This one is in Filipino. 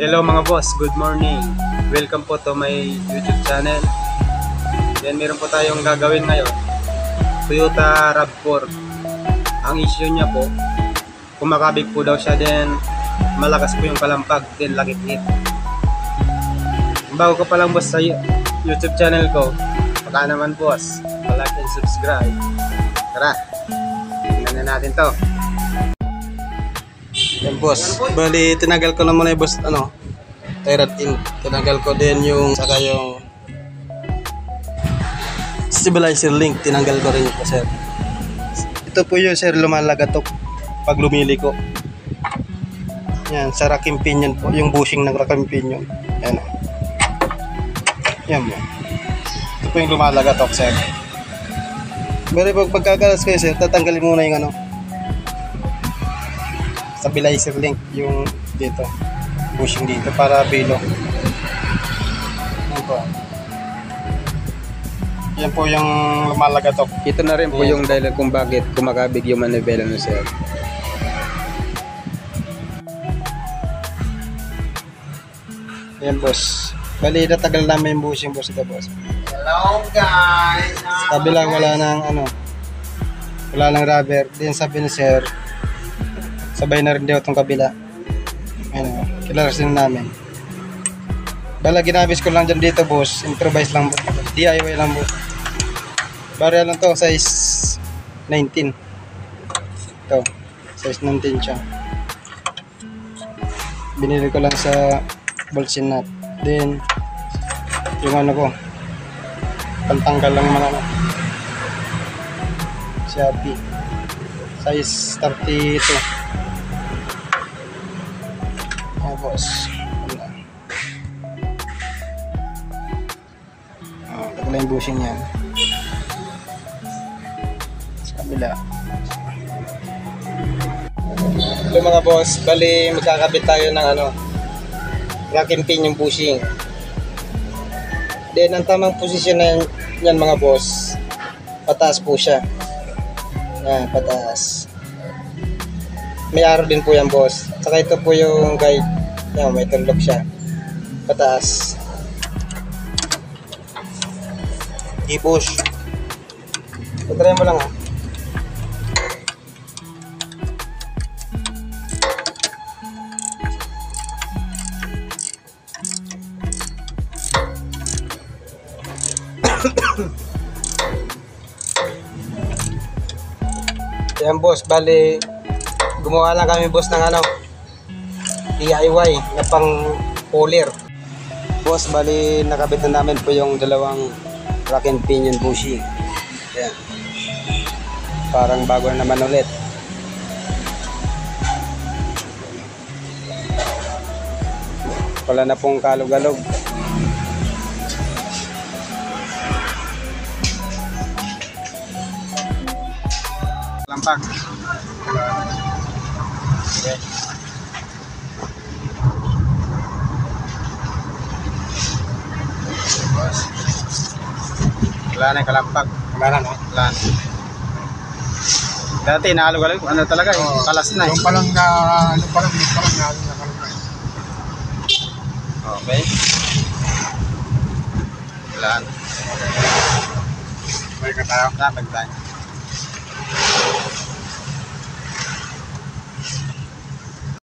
Hello mga boss, good morning. Welcome po to my YouTube channel. Then meron po tayong gagawin ngayon. Toyota RAV4. Ang issue niya po, kumakabig po daw siya, then malakas po yung kalampag, then lagit-lit. Bago ka pa lang boss sa YouTube channel ko, baka naman boss, like and subscribe. Tara, tingnan na natin to. Yan boss, bali tinagal ko na muna yung boss, Tyrant in. Tinagal ko din yung saka yung stabilizer link, tinanggal ko rin ito sir. Ito po yung sir, lumalagatok pag lumili ko. Yan, sa racking pinion po, yung bushing ng racking pinion. Yan. Yan mo. Ito po yung lumalagatok sir. Bali pag pagkakalas kayo sir, tatanggalin muna yung stabilizer link, yung dito, bushing dito para bilo. Yan po. Yan po yung lumalagatok. Ito na rin po yung dahilan kung bakit kumakabig yung manibela no sir. Yan boss. Bali natagal namin yung bushing boss ito boss. Hello guys! Sa kabila wala nang rubber. Then sabi ni sir, sabay na rin daw itong kabila. Ayun, kilarasin namin. Bala ginabis ko lang dyan dito boss. Improvise lang boss. DIY lang boss. Barya lang to, size 19. Ito, size 19 siya. Binili ko lang sa bolsin nut. Then, yung ko, pantanggal lang naman Shopee. Size 32. Boss. Ito lang yung bushing yan. Sa kabila. Ito mga boss, bali magkakabit tayo ng racking pin yung bushing. Then ang tamang posisyon na yan mga boss, pataas po siya. Yan, pataas. May arrow din po yan boss. Saka ito po yung guide. Yan, may tunlok siya. Pataas. I-push. Patry mo lang ha. Yan boss, bali gumawa lang kami boss ng DIY na pang puller. Boss, bali nakabit na namin po yung dalawang racking pinion bushing. Ayan. Parang bago na naman ulit. Wala na pong kalog-alog. Lampag. Okay. Wala na yung kalampag. Wala na, no? Wala na. Dati naalog-alog, talaga kalas na Yung palang naalog na. Okay. Wala na. May katayo. Lapag tayo.